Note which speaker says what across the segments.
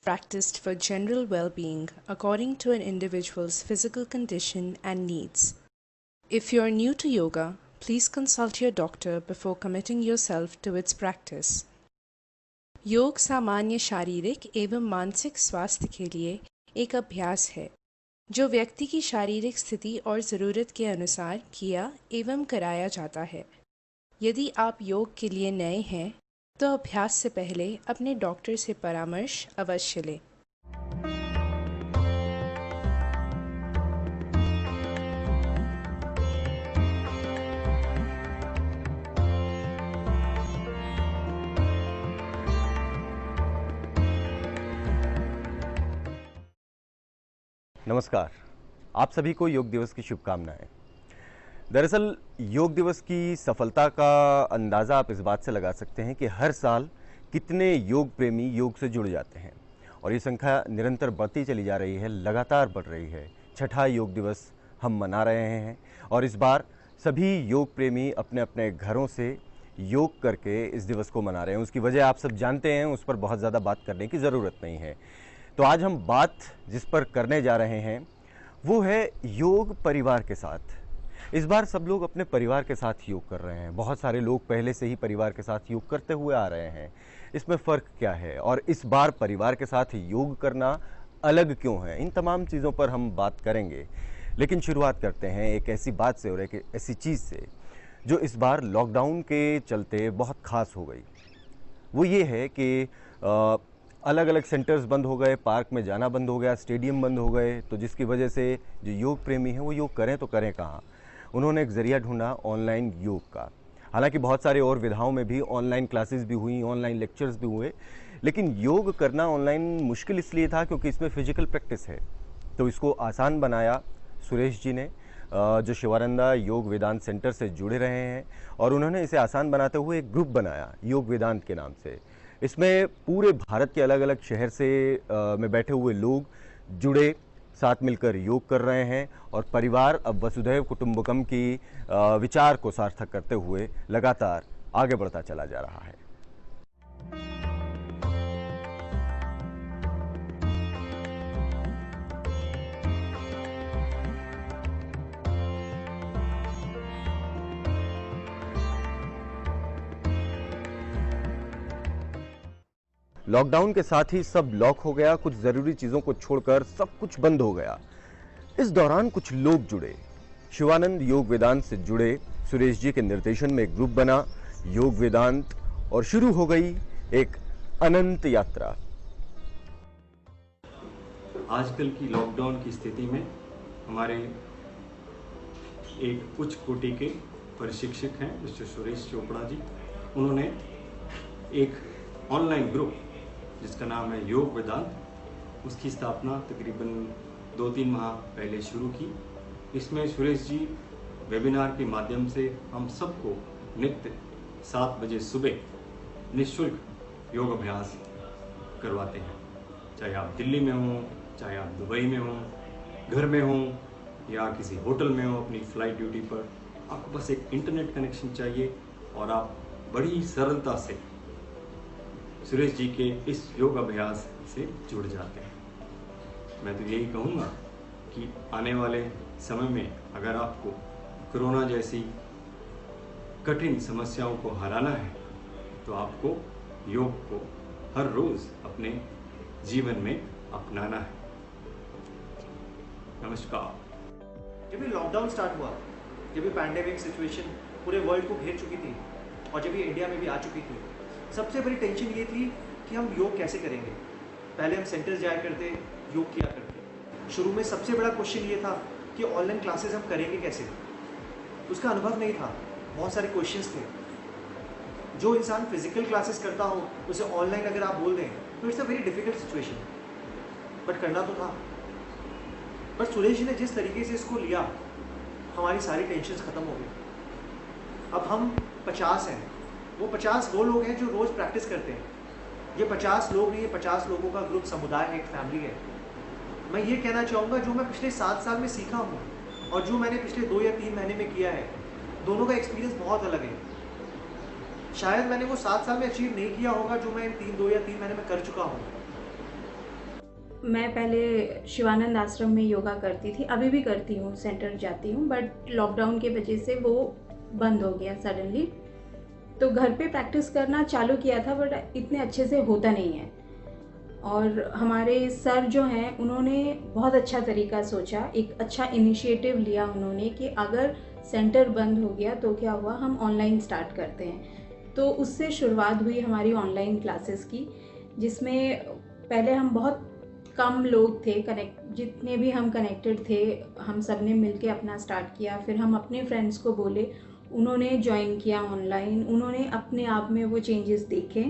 Speaker 1: practiced for general well being according to an individual's physical condition and needs. If you are new to yoga, please consult your doctor before committing yourself to its practice. योग सामान्य शारीरिक एवं मानसिक स्वास्थ्य के लिए एक अभ्यास है जो व्यक्ति की शारीरिक स्थिति और ज़रूरत के अनुसार किया एवं कराया जाता है। यदि आप योग के लिए नए हैं तो अभ्यास से पहले अपने डॉक्टर से परामर्श अवश्य लें।
Speaker 2: नमस्कार, आप सभी को योग दिवस की शुभकामनाएं। दरअसल योग दिवस की सफलता का अंदाज़ा आप इस बात से लगा सकते हैं कि हर साल कितने योग प्रेमी योग से जुड़ जाते हैं और ये संख्या निरंतर बढ़ती चली जा रही है, लगातार बढ़ रही है। छठा योग दिवस हम मना रहे हैं और इस बार सभी योग प्रेमी अपने अपने घरों से योग करके इस दिवस को मना रहे हैं। उसकी वजह आप सब जानते हैं, उस पर बहुत ज़्यादा बात करने की ज़रूरत नहीं है। तो आज हम बात जिस पर करने जा रहे हैं वो है योग परिवार के साथ। इस बार सब लोग अपने परिवार के साथ योग कर रहे हैं। बहुत सारे लोग पहले से ही परिवार के साथ योग करते हुए आ रहे हैं। इसमें फ़र्क क्या है और इस बार परिवार के साथ योग करना अलग क्यों है, इन तमाम चीज़ों पर हम बात करेंगे। लेकिन शुरुआत करते हैं एक ऐसी बात से और एक ऐसी चीज़ से जो इस बार लॉकडाउन के चलते बहुत ख़ास हो गई। वो ये है कि अलग अलग सेंटर्स बंद हो गए, पार्क में जाना बंद हो गया, स्टेडियम बंद हो गए। तो जिसकी वजह से जो योग प्रेमी हैं वो योग करें तो करें कहाँ। उन्होंने एक ज़रिया ढूंढा ऑनलाइन योग का। हालांकि बहुत सारे और विधाओं में भी ऑनलाइन क्लासेस भी हुई, ऑनलाइन लेक्चर्स भी हुए, लेकिन योग करना ऑनलाइन मुश्किल इसलिए था क्योंकि इसमें फिजिकल प्रैक्टिस है। तो इसको आसान बनाया सुरेश जी ने, जो शिवानंदा योग वेदांत सेंटर से जुड़े रहे हैं, और उन्होंने इसे आसान बनाते हुए एक ग्रुप बनाया योग वेदांत के नाम से। इसमें पूरे भारत के अलग अलग शहर से में बैठे हुए लोग जुड़े, साथ मिलकर योग कर रहे हैं और परिवार अब वसुधैव कुटुंबकम की विचार को सार्थक करते हुए लगातार आगे बढ़ता चला जा रहा है। लॉकडाउन के साथ ही सब लॉक हो गया, कुछ ज़रूरी चीज़ों को छोड़कर सब कुछ बंद हो गया। इस दौरान कुछ लोग जुड़े, शिवानंद योग वेदांत से जुड़े, सुरेश जी के निर्देशन में एक ग्रुप बना योग वेदांत और शुरू हो गई एक अनंत यात्रा।
Speaker 3: आजकल की लॉकडाउन की स्थिति में हमारे एक उच्च कोटि के प्रशिक्षक हैं मिस्टर सुरेश चोपड़ा जी, उन्होंने एक ऑनलाइन ग्रुप जिसका नाम है योग वेदांत, उसकी स्थापना तकरीबन 2-3 माह पहले शुरू की। इसमें सुरेश जी वेबिनार के माध्यम से हम सबको नित्य 7 बजे सुबह निःशुल्क योग अभ्यास करवाते हैं। चाहे आप दिल्ली में हों, चाहे आप दुबई में हों, घर में हों या किसी होटल में हों अपनी फ्लाइट ड्यूटी पर, आपको बस एक इंटरनेट कनेक्शन चाहिए और आप बड़ी सरलता से सुरेश जी के इस योग अभ्यास से जुड़ जाते हैं। मैं तो यही कहूँगा कि आने वाले समय में अगर आपको कोरोना जैसी कठिन समस्याओं को हराना है तो आपको योग को हर रोज़ अपने जीवन में अपनाना है। नमस्कार।
Speaker 4: जब ये लॉकडाउन स्टार्ट हुआ, जब ये पैंडेमिक सिचुएशन पूरे वर्ल्ड को घेर चुकी थी और जब ये इंडिया में भी आ चुकी थी, सबसे बड़ी टेंशन ये थी कि हम योग कैसे करेंगे। पहले हम सेंटर्स जाया करते, योग किया करते। शुरू में सबसे बड़ा क्वेश्चन ये था कि ऑनलाइन क्लासेस हम करेंगे कैसे। उसका अनुभव नहीं था, बहुत सारे क्वेश्चंस थे। जो इंसान फिजिकल क्लासेस करता हो उसे ऑनलाइन अगर आप बोल दें तो it's a very difficult situation, but करना तो था। बट सुरेश जी ने जिस तरीके से इसको लिया, हमारी सारी टेंशन खत्म हो गई। अब हम 50 हैं, वो 50 वो लोग हैं जो रोज़ प्रैक्टिस करते हैं। ये 50 लोग नहीं, ये 50 लोगों का ग्रुप, समुदाय है, एक फैमिली है। मैं ये कहना चाहूँगा, जो मैं पिछले 7 साल में सीखा हूँ और जो मैंने पिछले 2 या 3 महीने में किया है, दोनों का एक्सपीरियंस बहुत अलग है। शायद मैंने वो 7 साल में अचीव नहीं किया होगा जो मैं 2 या 3 महीने में कर चुका हूँ।
Speaker 5: मैं पहले शिवानंद आश्रम में योगा करती थी, अभी भी करती हूँ, सेंटर जाती हूँ, बट लॉकडाउन के वजह से वो बंद हो गया सडनली। तो घर पे प्रैक्टिस करना चालू किया था, बट इतने अच्छे से होता नहीं है। और हमारे सर जो हैं उन्होंने बहुत अच्छा तरीका सोचा, एक अच्छा इनिशिएटिव लिया उन्होंने कि अगर सेंटर बंद हो गया तो क्या हुआ, हम ऑनलाइन स्टार्ट करते हैं। तो उससे शुरुआत हुई हमारी ऑनलाइन क्लासेस की, जिसमें पहले हम बहुत कम लोग थे जितने भी हम कनेक्टेड थे, हम सब ने मिलके अपना स्टार्ट किया। फिर हम अपने फ्रेंड्स को बोले, उन्होंने ज्वाइन किया ऑनलाइन, उन्होंने अपने आप में वो चेंजेस देखे।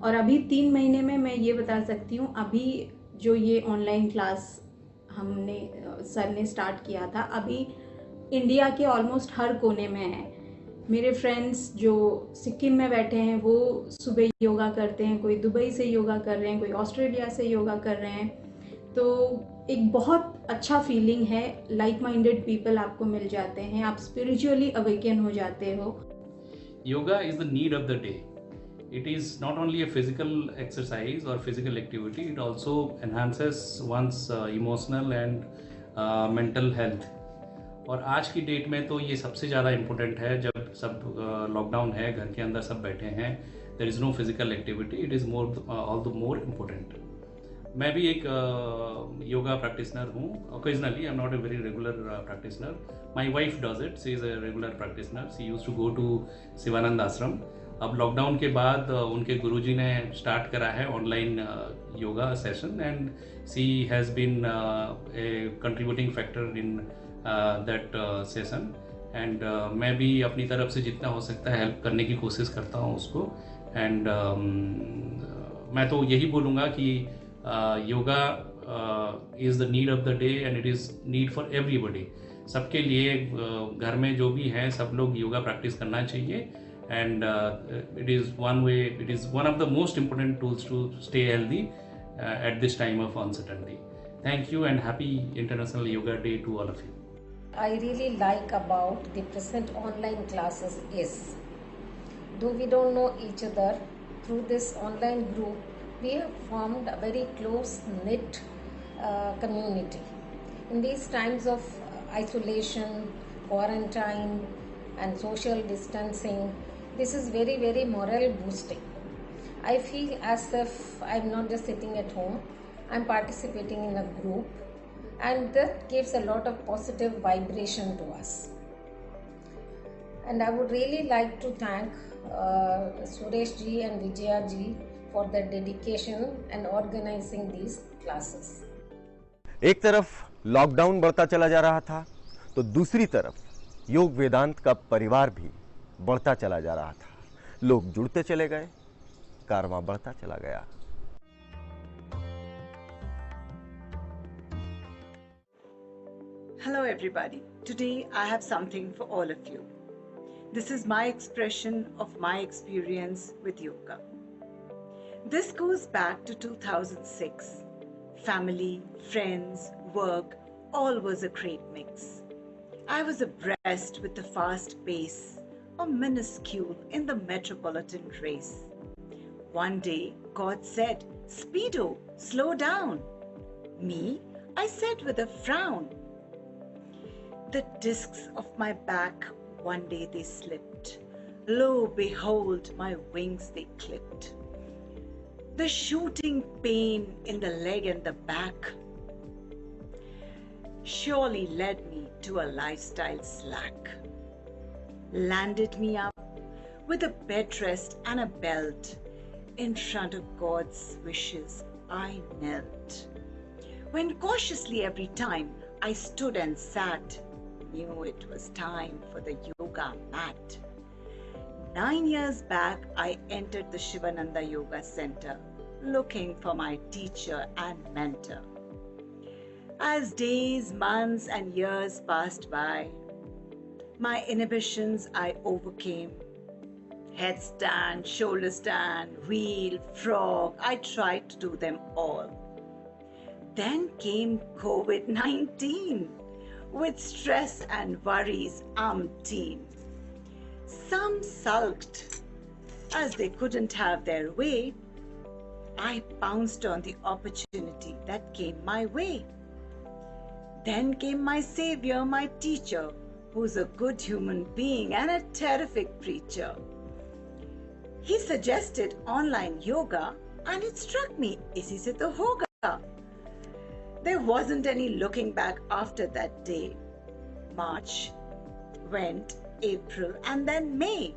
Speaker 5: और अभी 3 महीने में मैं ये बता सकती हूँ, अभी जो ये ऑनलाइन क्लास सर ने स्टार्ट किया था, अभी इंडिया के ऑलमोस्ट हर कोने में है। मेरे फ्रेंड्स जो सिक्किम में बैठे हैं वो सुबह योगा करते हैं, कोई दुबई से योगा कर रहे हैं, कोई ऑस्ट्रेलिया से योगा कर रहे हैं। तो एक बहुत अच्छा फीलिंग है, लाइक माइंडेड पीपल आपको मिल जाते हैं, आप स्पिरिचुअली अवेकन हो जाते हो।
Speaker 6: Yoga is the need of the day. It is not only a physical exercise or physical activity, it also enhances one's emotional and mental health. और आज की डेट में तो ये सबसे ज़्यादा इम्पोर्टेंट है, जब सब लॉकडाउन है, घर के अंदर सब बैठे हैं, there is no physical activity, it is all the more important. मैं भी एक योगा प्रैक्टिशनर हूँ। Occasionally, I am not a very regular practitioner. My wife does it, she is a regular practitioner, she use to go to Sivananda Ashram. अब lockdown के बाद उनके गुरुजी ने start करा है online yoga session, and she has been a contributing factor in that session. And मैं भी अपनी तरफ से जितना हो सकता है हेल्प करने की कोशिश करता हूँ उसको। एंड मैं तो यही बोलूँगा कि yoga is the need of the day, and it is need for everybody. सबके लिए घर में जो भी हैं सब लोग योगा प्रैक्टिस करना चाहिए। And it is one of the most important tools to stay healthy at this time of uncertainty. Thank you and happy International Yoga Day to all of you.
Speaker 7: I really like about the present online classes is, though we don't know each other, through this online group we have formed a very close knit community. In these times of isolation, quarantine and social distancing, this is very, very moral boosting. I feel as if I'm not just sitting at home, I'm participating in a group, and that gives a lot of positive vibration to us. And I would really like to thank Suresh ji and Vijaya ji for their dedication and organizing these classes.
Speaker 2: एक तरफ lockdown बढ़ता चला जा रहा था, तो दूसरी तरफ योग वेदांत का परिवार भी बढ़ता चला जा रहा था। लोग जुड़ते चले गए, कारवां बढ़ता चला गया।
Speaker 8: Hello everybody. Today I have something for all of you. This is my expression of my experience with yoga. This goes back to 2006. Family, friends, work, all was a great mix. I was abreast with the fast pace, or minuscule in the metropolitan race. One day God said, "Speedo, slow down." Me, I said with a frown. The discs of my back, one day they slipped. Lo, behold, my wings they clipped. The shooting pain in the leg and the back surely led me to a lifestyle slack. Landed me up with a bed rest and a belt. In front of God's wishes I knelt. When cautiously every time I stood and sat, knew it was time for the yoga mat. 9 years back, I entered the Shivananda Yoga Center, looking for my teacher and mentor. As days, months, and years passed by, my inhibitions I overcame. Headstand, shoulder stand, wheel, frog, I tried to do them all. Then came COVID-19. With stress and worries umpteen. Some sulked as they couldn't have their way, I pounced on the opportunity that came my way. Then came my savior, my teacher, who's a good human being and a terrific preacher. He suggested online yoga and it struck me, isi se to hoga. There wasn't any looking back after that day. March went, April, and then May.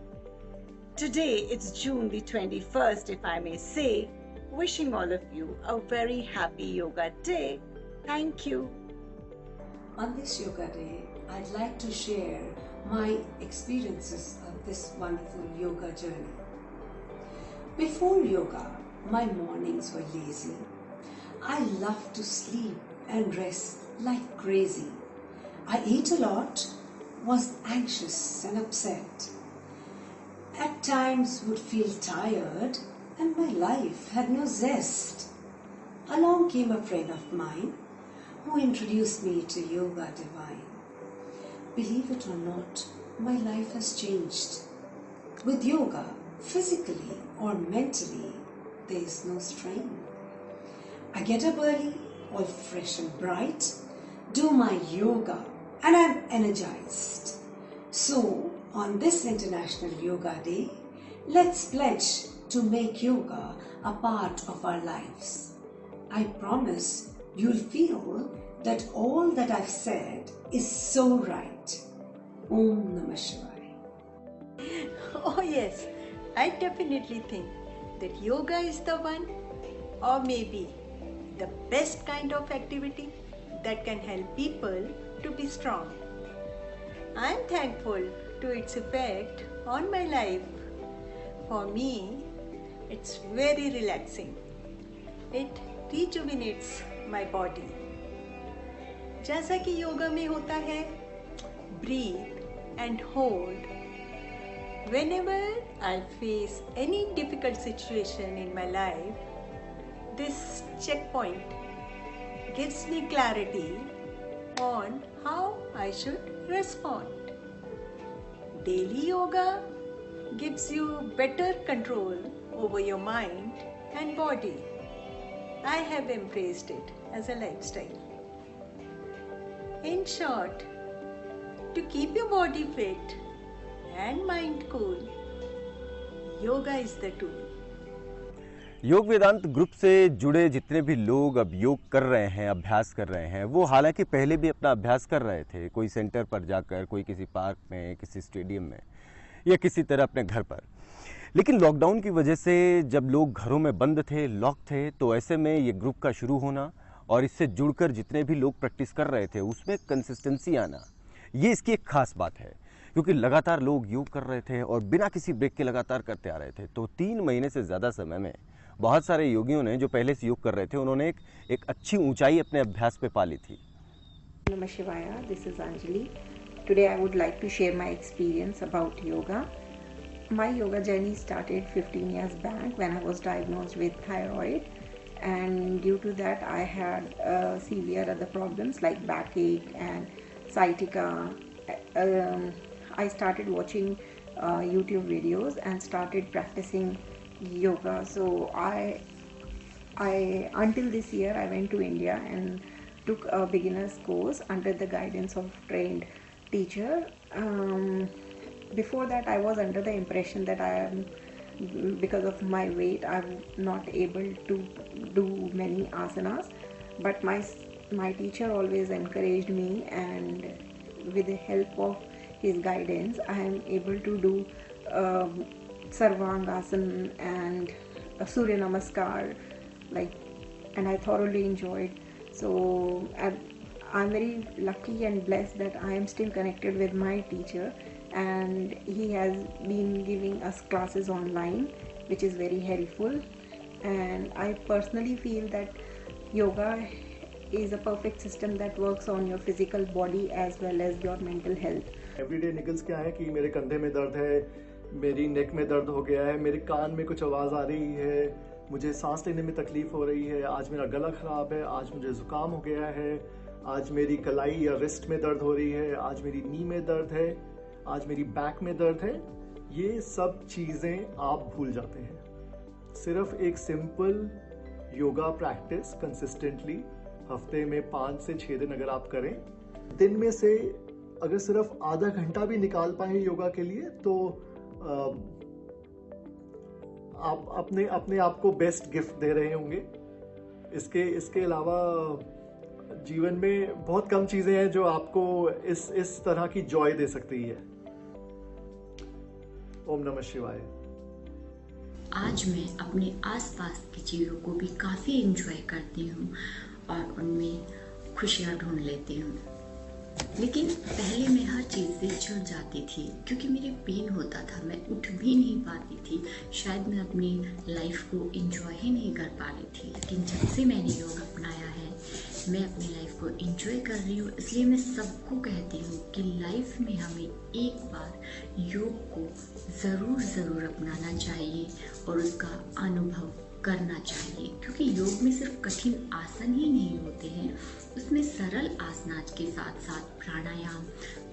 Speaker 8: Today it's June the 21st, if I may say. Wishing all of you a very happy yoga day. Thank you.
Speaker 9: On this yoga day, I'd like to share my experiences of this wonderful yoga journey. Before yoga, my mornings were lazy. I loved to sleep and rest like crazy. I ate a lot, was anxious and upset. At times would feel tired and my life had no zest. Along came a friend of mine who introduced me to Yoga Divine. Believe it or not, my life has changed. With yoga, physically or mentally, there is no strain. I get up early, all fresh and bright, do my yoga, and I'm energized. So, on this International Yoga Day, let's pledge to make yoga a part of our lives. I promise you'll feel that all that I've said is so right. Om Namah Shivaya.
Speaker 10: Oh yes, I definitely think that yoga is the one, or maybe the best kind of activity that can help people to be strong. I am thankful to its effect on my life. For me, it's very relaxing. It rejuvenates my body. जैसा कि योगा में होता है, breathe and hold. Whenever I face any difficult situation in my life, this checkpoint gives me clarity on how I should respond. Daily yoga gives you better control over your mind and body. I have embraced it as a lifestyle. In short, to keep your body fit and mind cool, yoga is the tool.
Speaker 2: योग वेदांत group से जुड़े जितने भी लोग अब योग कर रहे हैं, अभ्यास कर रहे हैं, वो हालांकि पहले भी अपना अभ्यास कर रहे थे, कोई सेंटर पर जाकर, कोई किसी पार्क में, किसी स्टेडियम में या किसी तरह अपने घर पर। लेकिन लॉकडाउन की वजह से जब लोग घरों में बंद थे, लॉक थे, तो ऐसे में ये ग्रुप का शुरू होना और इससे जुड़कर जितने भी लोग प्रैक्टिस कर रहे थे उसमें कंसिस्टेंसी आना, ये इसकी एक खास बात है। क्योंकि लगातार लोग योग कर रहे थे और बिना किसी ब्रेक के लगातार करते आ रहे थे, तो 3 महीने से ज़्यादा समय में बहुत सारे योगियों ने जो पहले से योग कर रहे थे, उन्होंने एक अच्छी ऊंचाई अपने अभ्यास पे पा ली थी।
Speaker 11: Namah Shivaya, this is Anjali. Today I would like to share my experience about yoga. My yoga journey started 15 years back when I was diagnosed with thyroid, and due to that I had severe other problems like backache and sciatica. I started watching YouTube videos and started practicing yoga. So I until this year I went to India and took a beginner's course under the guidance of trained teacher. Before that I was under the impression that because of my weight I'm not able to do many asanas, but my teacher always encouraged me, and with the help of his guidance I am able to do Sarvangasana and Surya Namaskar, and I thoroughly enjoyed. So I'm very lucky and blessed that I am still connected with my teacher, and he has been giving us classes online, which is very helpful. And I personally feel that yoga is a perfect system that works on your physical body as well as your mental health.
Speaker 12: Everyday Nicholls क्या है कि मेरे कंधे में दर्द है, मेरी नेक में दर्द हो गया है, मेरे कान में कुछ आवाज़ आ रही है, मुझे सांस लेने में तकलीफ हो रही है, आज मेरा गला ख़राब है, आज मुझे ज़ुकाम हो गया है, आज मेरी कलाई या रिस्ट में दर्द हो रही है, आज मेरी नी में दर्द है, आज मेरी बैक में दर्द है। ये सब चीज़ें आप भूल जाते हैं। सिर्फ एक सिंपल योगा प्रैक्टिस कंसिस्टेंटली हफ्ते में 5 से 6 दिन अगर आप करें, दिन में से अगर सिर्फ आधा घंटा भी निकाल पाए योगा के लिए तो आप अपने आप को बेस्ट गिफ्ट दे रहे होंगे। इसके अलावा जीवन में बहुत कम चीजें हैं जो आपको इस तरह की जॉय दे सकती है। ओम नमः शिवाय।
Speaker 13: आज मैं अपने आसपास की चीज़ों को भी काफ़ी एंजॉय करती हूँ और उनमें खुशियाँ ढूंढ लेती हूँ। लेकिन पहले मैं हर चीज़ से छूट जाती थी क्योंकि मेरे पेन होता था, मैं उठ भी नहीं पाती थी, शायद मैं अपनी लाइफ को एंजॉय ही नहीं कर पा रही थी। लेकिन जब से मैंने योग अपनाया है, मैं अपनी लाइफ को एंजॉय कर रही हूँ। इसलिए मैं सबको कहती हूँ कि लाइफ में हमें एक बार योग को ज़रूर अपनाना चाहिए और उसका अनुभव करना चाहिए, क्योंकि योग में सिर्फ कठिन आसन ही नहीं होते हैं, उसमें सरल आसनाज के साथ साथ प्राणायाम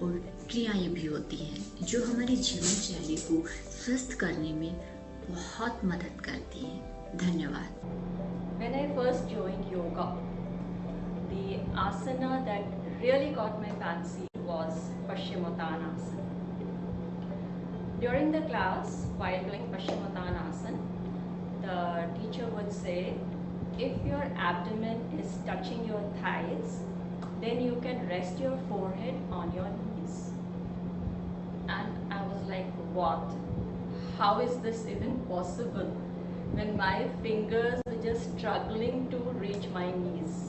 Speaker 13: और क्रियाएं भी होती हैं जो हमारे जीवन शैली को स्वस्थ करने में बहुत मदद करती हैं। धन्यवाद।
Speaker 14: When I first joined yoga, the asana that really caught my fancy was Paschimottanasana. During the class, while doing Paschimottanasana, the teacher would say, if your abdomen is touching your thighs, then you can rest your forehead on your knees. And I was like, what? How is this even possible when my fingers were just struggling to reach my knees?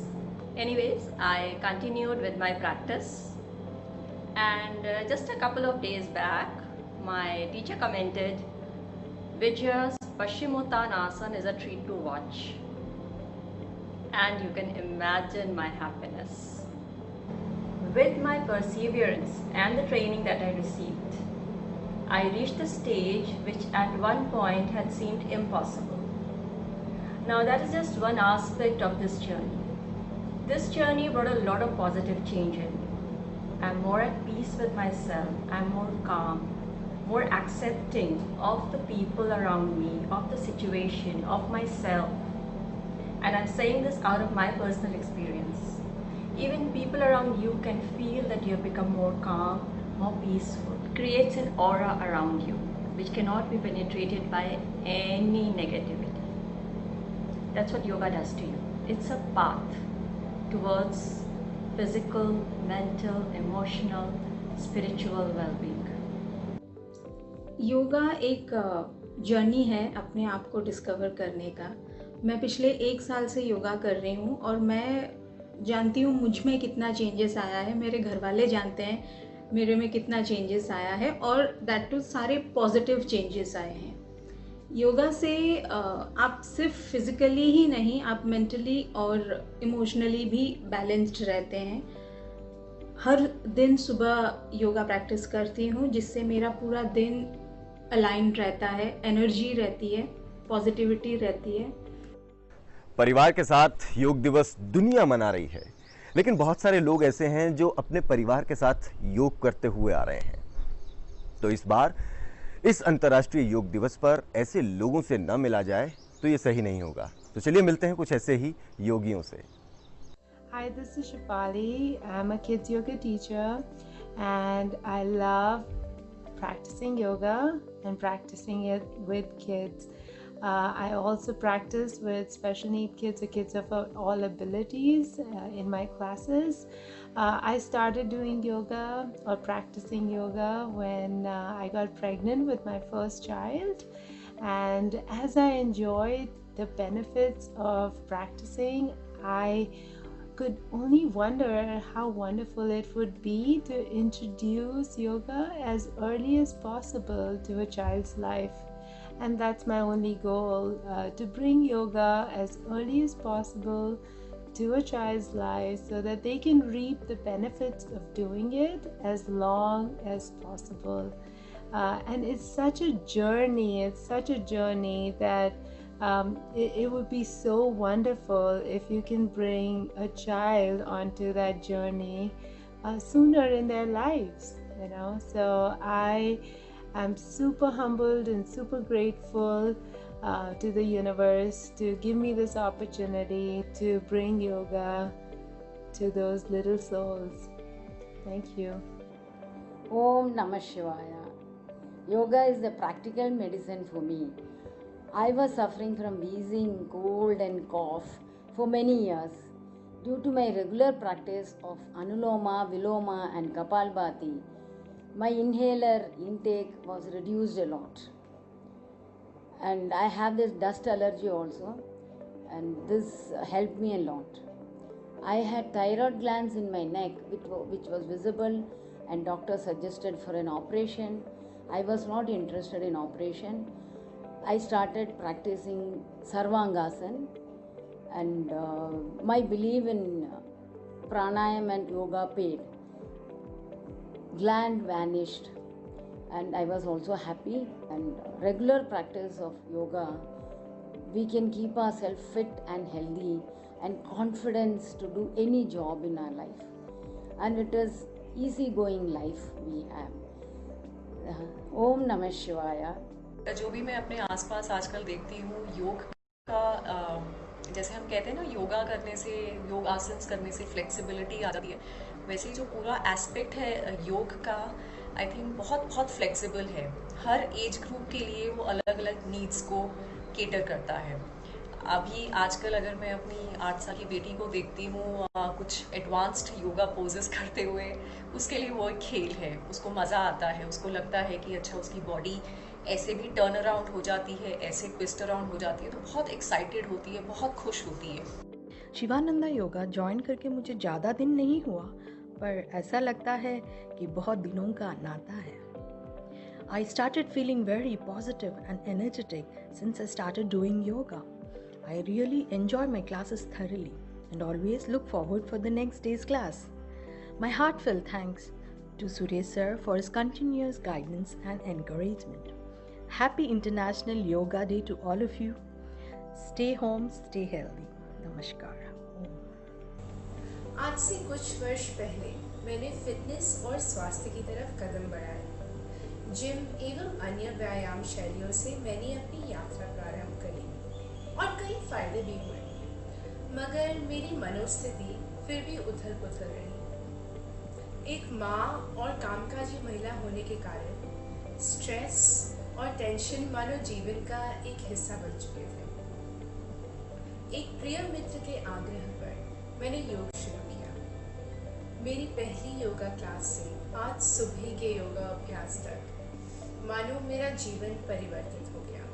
Speaker 14: Anyways, I continued with my practice, and just a couple of days back, my teacher commented, Vijay's Paschimottanasana is a treat to watch. And you can imagine my happiness. With my perseverance and the training that I received, I reached a stage which at one point had seemed impossible. Now that is just one aspect of this journey. This journey brought a lot of positive change in me. I'm more at peace with myself, I'm more calm, more accepting of the people around me, of the situation, of myself. And I'm saying this out of my personal experience. Even people around you can feel that you have become more calm, more peaceful. It creates an aura around you which cannot be penetrated by any negativity. That's what yoga does to you. It's a path towards physical, mental, emotional, spiritual well-being.
Speaker 5: Yoga एक journey है अपने आप को discover करने का। मैं पिछले 1 साल से योगा कर रही हूँ और मैं जानती हूँ मुझ में कितना चेंजेस आया है, मेरे घर वाले जानते हैं मेरे में कितना चेंजेस आया है, और दैट टू सारे पॉजिटिव चेंजेस आए हैं। योगा से आप सिर्फ फिज़िकली ही नहीं, आप मेंटली और इमोशनली भी बैलेंस्ड रहते हैं। हर दिन सुबह योगा प्रैक्टिस करती हूँ जिससे मेरा पूरा दिन अलाइंड रहता है, एनर्जी रहती है, पॉजिटिविटी रहती है।
Speaker 2: परिवार के साथ योग दिवस दुनिया मना रही है, लेकिन बहुत सारे लोग ऐसे हैं जो अपने परिवार के साथ योग करते हुए आ रहे हैं। तो इस बार इस अंतर्राष्ट्रीय योग दिवस पर ऐसे लोगों से न मिला जाए तो ये सही नहीं होगा। तो चलिए मिलते हैं कुछ ऐसे ही योगियों से।
Speaker 15: Hi, this is Shipali. I'm a kids yoga teacher and I love practicing yoga and practicing it with kids. I also practice with special need kids or kids of all abilities in my classes. I started doing yoga or practicing yoga when I got pregnant with my first child, and as I enjoyed the benefits of practicing, I could only wonder how wonderful it would be to introduce yoga as early as possible to a child's life. And that's my only goal, to bring yoga as early as possible to a child's life so that they can reap the benefits of doing it as long as possible. And it's such a journey, that it would be so wonderful if you can bring a child onto that journey sooner in their lives, So I'm super humbled and super grateful to the universe to give me this opportunity to bring yoga to those little souls. Thank you.
Speaker 16: Om Namah Shivaya. Yoga is the practical medicine for me. I was suffering from wheezing, cold and cough for many years. Due to my regular practice of Anuloma, Viloma and Kapalbhati, my inhaler intake was reduced a lot. And I have this dust allergy also, and this helped me a lot. I had thyroid glands in my neck which was visible, and doctor suggested for an operation. I was not interested in operation. I started practicing Sarvangasana, and my belief in pranayam and yoga paid. Gland vanished, and I was also happy. And regular practice of yoga, we can keep ourselves fit and healthy and confidence to do any job in our life. And it is easy-going life we have. Om Namah Shivaya.
Speaker 17: जो भी मैं अपने आसपास आजकल देखती हूँ, योग का जैसे हम कहते हैं ना, योगा करने से, योग आसन करने से फ्लेक्सिबिलिटी आ जाती है, वैसे ही जो पूरा एस्पेक्ट है योग का, आई थिंक बहुत फ्लेक्सिबल है. हर एज ग्रुप के लिए वो अलग अलग नीड्स को केटर करता है. अभी आजकल अगर मैं अपनी 8 साल की बेटी को देखती हूँ कुछ एडवांस्ड योगा पोजेस करते हुए, उसके लिए वो एक खेल है, उसको मज़ा आता है, उसको लगता है कि अच्छा उसकी बॉडी ऐसे भी टर्न अराउंड हो जाती है, ऐसे ट्विस्ट अराउंड हो जाती है, तो बहुत एक्साइटेड होती है, बहुत खुश होती है.
Speaker 18: शिवानंदा योगा ज्वाइन करके मुझे ज़्यादा दिन नहीं हुआ, पर ऐसा लगता है कि बहुत दिनों का नाता है. I started feeling very positive and energetic since I started doing yoga. I really enjoy my classes thoroughly and always look forward for the next day's class. My heartfelt thanks to Suresh sir for his continuous guidance and encouragement. Happy International Yoga Day to all of you. Stay home, stay healthy. Namaskar.
Speaker 1: आज से कुछ वर्ष पहले मैंने fitness और स्वास्थ्य की तरफ कदम बढ़ाए. जिम एवं अन्य व्यायाम शैलियों से मैंने अपनी यात्रा प्रारंभ करी और कई फायदे भी हुए, मगर मेरी मनोस्थिति फिर भी उथल-पुथल रही. एक माँ और कामकाजी महिला होने के कारण स्ट्रेस और टेंशन मानव जीवन का एक हिस्सा बन चुके थे. एक प्रिय मित्र के आग्रह पर मैंने योग शुरू किया. मेरी पहली योगा क्लास से आज सुबह के योगा अभ्यास तक मानो मेरा जीवन परिवर्तित हो गया.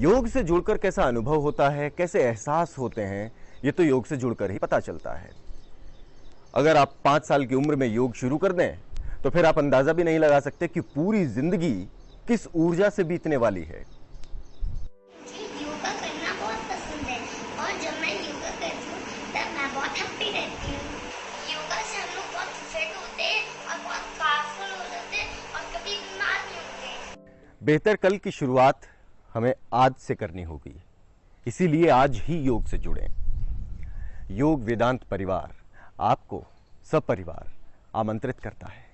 Speaker 2: योग से जुड़कर कैसा अनुभव होता है, कैसे एहसास होते हैं, ये तो योग से जुड़कर ही पता चलता है. अगर आप 5 साल की उम्र में योग शुरू कर दें तो फिर आप अंदाजा भी नहीं लगा सकते कि पूरी जिंदगी किस ऊर्जा से बीतने वाली है.
Speaker 19: योगा करना बहुत पसंद है और जब मैं योगा करती हूँ तब मैं बहुत हैप्पी रहती हूँ. योगा से हम लोग बहुत फिट होते हैं और बहुत पावरफुल हो जाते हैं और कभी बीमार नहीं होते.
Speaker 2: बेहतर कल की शुरुआत हमें आज से करनी होगी, इसीलिए आज ही योग से जुड़ें. योग वेदांत परिवार आपको सपरिवार आमंत्रित करता है.